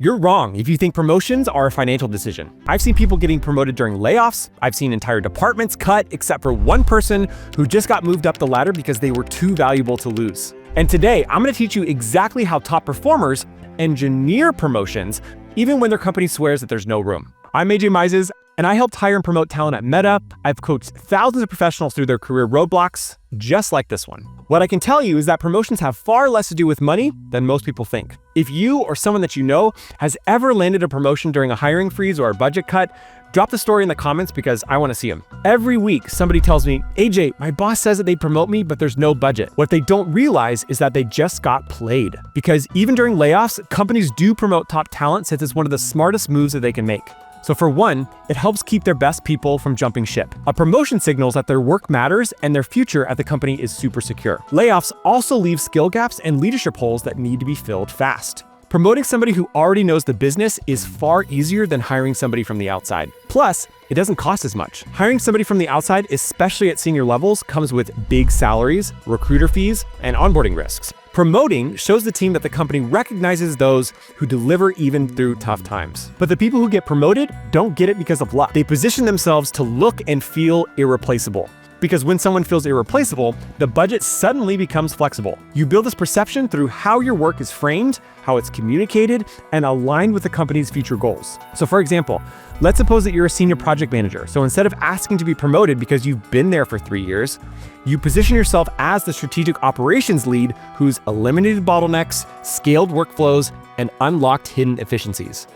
You're wrong if you think promotions are a financial decision. I've seen people getting promoted during layoffs. I've seen entire departments cut, except for one person who just got moved up the ladder because they were too valuable to lose. And today, I'm gonna teach you exactly how top performers engineer promotions, even when their company swears that there's no room. I'm AJ Mises, and I helped hire and promote talent at Meta. I've coached thousands of professionals through their career roadblocks, just like this one. What I can tell you is that promotions have far less to do with money than most people think. If you or someone that you know has ever landed a promotion during a hiring freeze or a budget cut, drop the story in the comments because I want to see them. Every week, somebody tells me, AJ, my boss says that they'd promote me, but there's no budget. What they don't realize is that they just got played. Because even during layoffs, companies do promote top talent since it's one of the smartest moves that they can make. So for one, it helps keep their best people from jumping ship. A promotion signals that their work matters and their future at the company is super secure. Layoffs also leave skill gaps and leadership holes that need to be filled fast. Promoting somebody who already knows the business is far easier than hiring somebody from the outside. Plus, it doesn't cost as much. Hiring somebody from the outside, especially at senior levels, comes with big salaries, recruiter fees, and onboarding risks. Promoting shows the team that the company recognizes those who deliver even through tough times. But the people who get promoted don't get it because of luck. They position themselves to look and feel irreplaceable. Because when someone feels irreplaceable, the budget suddenly becomes flexible. You build this perception through how your work is framed, how it's communicated, and aligned with the company's future goals. So for example, let's suppose that you're a senior project manager. So instead of asking to be promoted because you've been there for 3 years, you position yourself as the strategic operations lead who's eliminated bottlenecks, scaled workflows, and unlocked hidden efficiencies.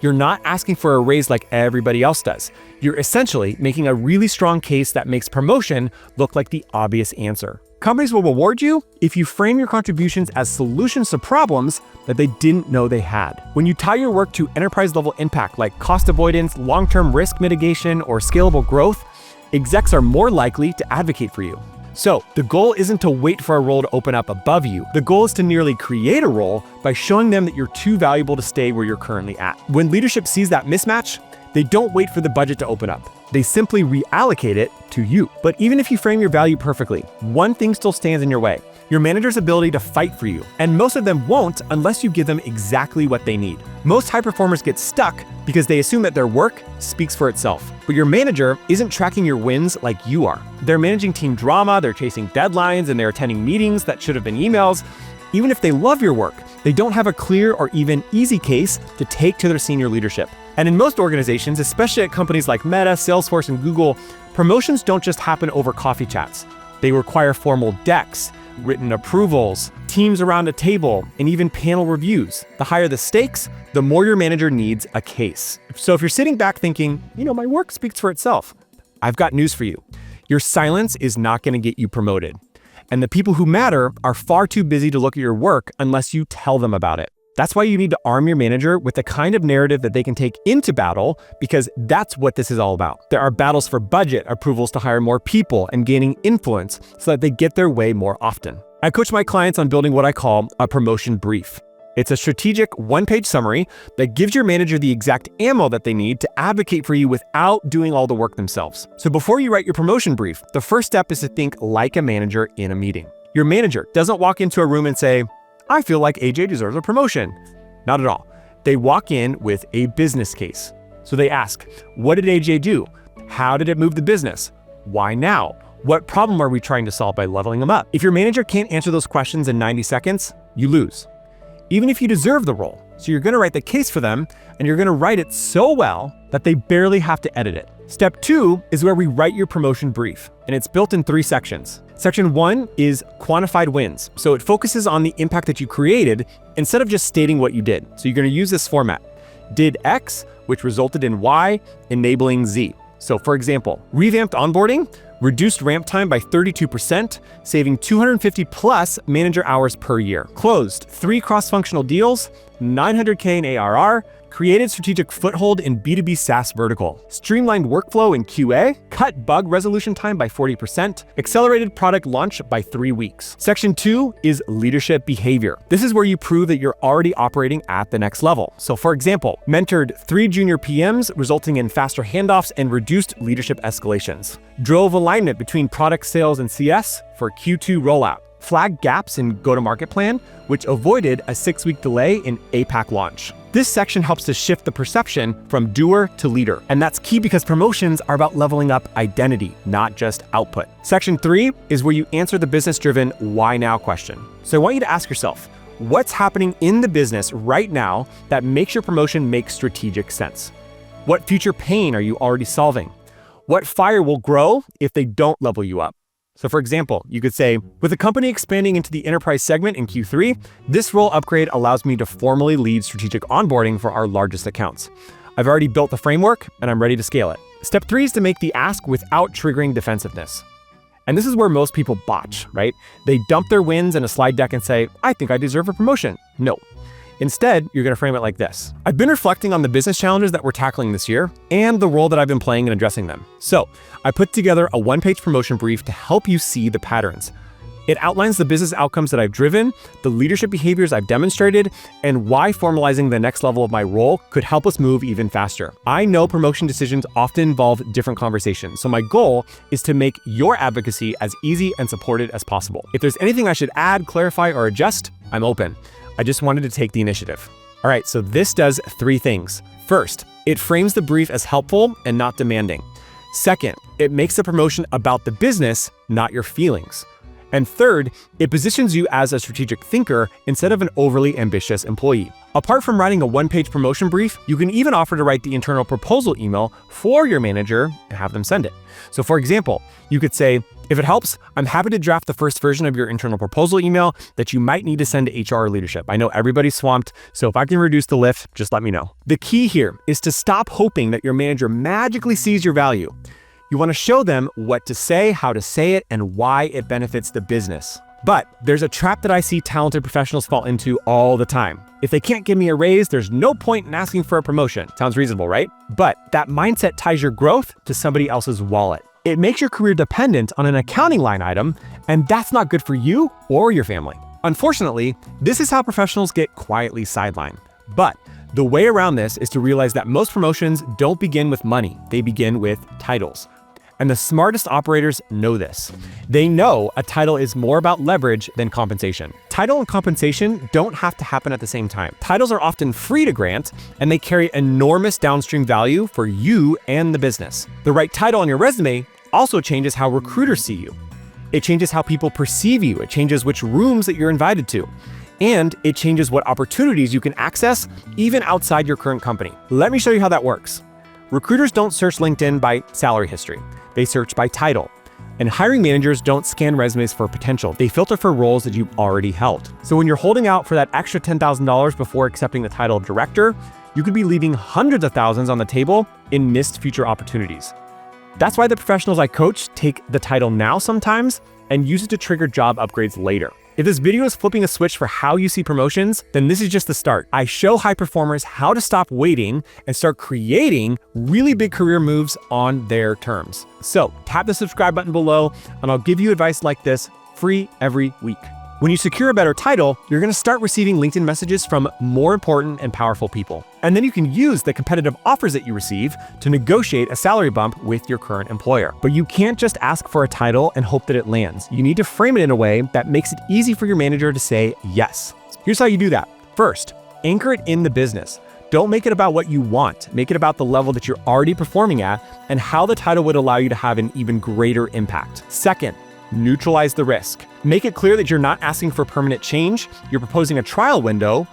You're not asking for a raise like everybody else does. You're essentially making a really strong case that makes promotion look like the obvious answer. Companies will reward you if you frame your contributions as solutions to problems that they didn't know they had. When you tie your work to enterprise-level impact like cost avoidance, long-term risk mitigation, or scalable growth, execs are more likely to advocate for you. So the goal isn't to wait for a role to open up above you. The goal is to nearly create a role by showing them that you're too valuable to stay where you're currently at. When leadership sees that mismatch, they don't wait for the budget to open up. They simply reallocate it to you. But even if you frame your value perfectly, one thing still stands in your way: your manager's ability to fight for you. And most of them won't unless you give them exactly what they need. Most high performers get stuck because they assume that their work speaks for itself. But your manager isn't tracking your wins like you are. They're managing team drama, they're chasing deadlines, and they're attending meetings that should have been emails. Even if they love your work, they don't have a clear or even easy case to take to their senior leadership. And in most organizations, especially at companies like Meta, Salesforce, and Google, promotions don't just happen over coffee chats. They require formal decks, written approvals, teams around a table, and even panel reviews. The higher the stakes, the more your manager needs a case. So if you're sitting back thinking, my work speaks for itself, I've got news for you. Your silence is not going to get you promoted. And the people who matter are far too busy to look at your work unless you tell them about it. That's why you need to arm your manager with the kind of narrative that they can take into battle, because that's what this is all about. There are battles for budget, approvals to hire more people, and gaining influence so that they get their way more often. I coach my clients on building what I call a promotion brief. It's a strategic one-page summary that gives your manager the exact ammo that they need to advocate for you without doing all the work themselves. So before you write your promotion brief, the first step is to think like a manager in a meeting. Your manager doesn't walk into a room and say, I feel like AJ deserves a promotion. Not at all. They walk in with a business case. So they ask, what did AJ do? How did it move the business? Why now? What problem are we trying to solve by leveling them up? If your manager can't answer those questions in 90 seconds, you lose. Even if you deserve the role. So you're gonna write the case for them, and you're gonna write it so well that they barely have to edit it. Step 2 is where we write your promotion brief, and it's built in 3 sections. Section 1 is quantified wins. So it focuses on the impact that you created instead of just stating what you did. So you're gonna use this format. Did X, which resulted in Y, enabling Z. So for example, revamped onboarding, reduced ramp time by 32%, saving 250 plus manager hours per year. Closed 3 cross-functional deals, 900K in ARR, created strategic foothold in B2B SaaS vertical, streamlined workflow in QA, cut bug resolution time by 40%, accelerated product launch by 3 weeks. Section 2 is leadership behavior. This is where you prove that you're already operating at the next level. So for example, mentored 3 junior PMs, resulting in faster handoffs and reduced leadership escalations. Drove alignment between product sales and CS for Q2 rollout. flag gaps in go-to-market plan, which avoided a 6-week delay in APAC launch. This section helps to shift the perception from doer to leader. And that's key because promotions are about leveling up identity, not just output. Section 3 is where you answer the business-driven why now question. So I want you to ask yourself, what's happening in the business right now that makes your promotion make strategic sense? What future pain are you already solving? What fire will grow if they don't level you up? So for example, you could say, with the company expanding into the enterprise segment in Q3, this role upgrade allows me to formally lead strategic onboarding for our largest accounts. I've already built the framework and I'm ready to scale it. Step 3 is to make the ask without triggering defensiveness. And this is where most people botch, right? They dump their wins in a slide deck and say, I think I deserve a promotion. No. Instead, you're going to frame it like this. I've been reflecting on the business challenges that we're tackling this year and the role that I've been playing in addressing them. So I put together a 1-page promotion brief to help you see the patterns. It outlines the business outcomes that I've driven, the leadership behaviors I've demonstrated, and why formalizing the next level of my role could help us move even faster. I know promotion decisions often involve different conversations, so my goal is to make your advocacy as easy and supported as possible. If there's anything I should add, clarify, or adjust, I'm open. I just wanted to take the initiative. All right, so this does 3 things. First, it frames the brief as helpful and not demanding. Second, it makes the promotion about the business, not your feelings. And third, it positions you as a strategic thinker instead of an overly ambitious employee. Apart from writing a 1-page promotion brief, you can even offer to write the internal proposal email for your manager and have them send it. So for example, you could say, if it helps, I'm happy to draft the first version of your internal proposal email that you might need to send to HR or leadership. I know everybody's swamped, so if I can reduce the lift, just let me know. The key here is to stop hoping that your manager magically sees your value. You want to show them what to say, how to say it, and why it benefits the business. But there's a trap that I see talented professionals fall into all the time. If they can't give me a raise, there's no point in asking for a promotion. Sounds reasonable, right? But that mindset ties your growth to somebody else's wallet. It makes your career dependent on an accounting line item, and that's not good for you or your family. Unfortunately, this is how professionals get quietly sidelined. But the way around this is to realize that most promotions don't begin with money, they begin with titles. And the smartest operators know this. They know a title is more about leverage than compensation. Title and compensation don't have to happen at the same time. Titles are often free to grant, and they carry enormous downstream value for you and the business. The right title on your resume also changes how recruiters see you. It changes how people perceive you. It changes which rooms that you're invited to. And it changes what opportunities you can access even outside your current company. Let me show you how that works. Recruiters don't search LinkedIn by salary history. They search by title. And hiring managers don't scan resumes for potential. They filter for roles that you've already held. So when you're holding out for that extra $10,000 before accepting the title of director, you could be leaving hundreds of thousands on the table in missed future opportunities. That's why the professionals I coach take the title now sometimes and use it to trigger job upgrades later. If this video is flipping a switch for how you see promotions, then this is just the start. I show high performers how to stop waiting and start creating really big career moves on their terms. So tap the subscribe button below and I'll give you advice like this free every week. When you secure a better title, you're going to start receiving LinkedIn messages from more important and powerful people. And then you can use the competitive offers that you receive to negotiate a salary bump with your current employer. But you can't just ask for a title and hope that it lands. You need to frame it in a way that makes it easy for your manager to say yes. Here's how you do that. First, anchor it in the business. Don't make it about what you want. Make it about the level that you're already performing at and how the title would allow you to have an even greater impact. Second, neutralize the risk. Make it clear that you're not asking for permanent change, you're proposing a trial window,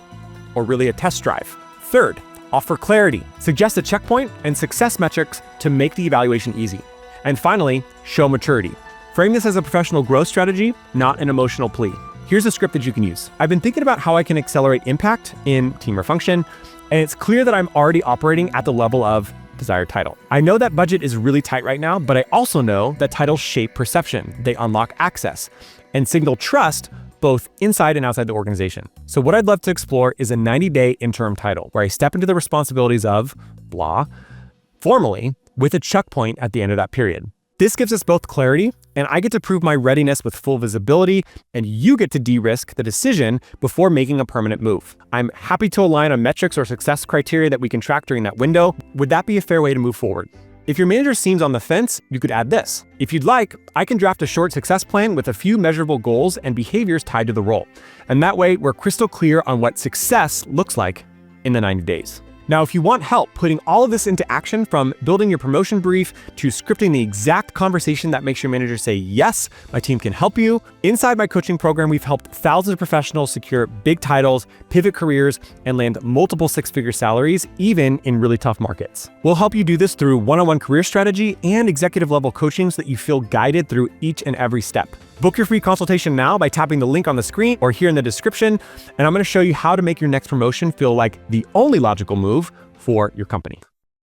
or really a test drive. Third, offer clarity. Suggest a checkpoint and success metrics to make the evaluation easy. And finally, show maturity. Frame this as a professional growth strategy, not an emotional plea. Here's a script that you can use. I've been thinking about how I can accelerate impact in team or function, and it's clear that I'm already operating at the level of desired title. I know that budget is really tight right now, but I also know that titles shape perception. They unlock access and signal trust both inside and outside the organization. So what I'd love to explore is a 90-day interim title where I step into the responsibilities of blah formally with a check point at the end of that period. This gives us both clarity, and I get to prove my readiness with full visibility, and you get to de-risk the decision before making a permanent move. I'm happy to align on metrics or success criteria that we can track during that window. Would that be a fair way to move forward? If your manager seems on the fence, you could add this. If you'd like, I can draft a short success plan with a few measurable goals and behaviors tied to the role. And that way, we're crystal clear on what success looks like in the 90 days. Now, if you want help putting all of this into action, from building your promotion brief to scripting the exact conversation that makes your manager say yes, my team can help you. Inside my coaching program, we've helped thousands of professionals secure big titles, pivot careers, and land multiple six-figure salaries, even in really tough markets. We'll help you do this through one-on-one career strategy and executive level coaching so that you feel guided through each and every step. Book your free consultation now by tapping the link on the screen or here in the description, and I'm going to show you how to make your next promotion feel like the only logical move for your company.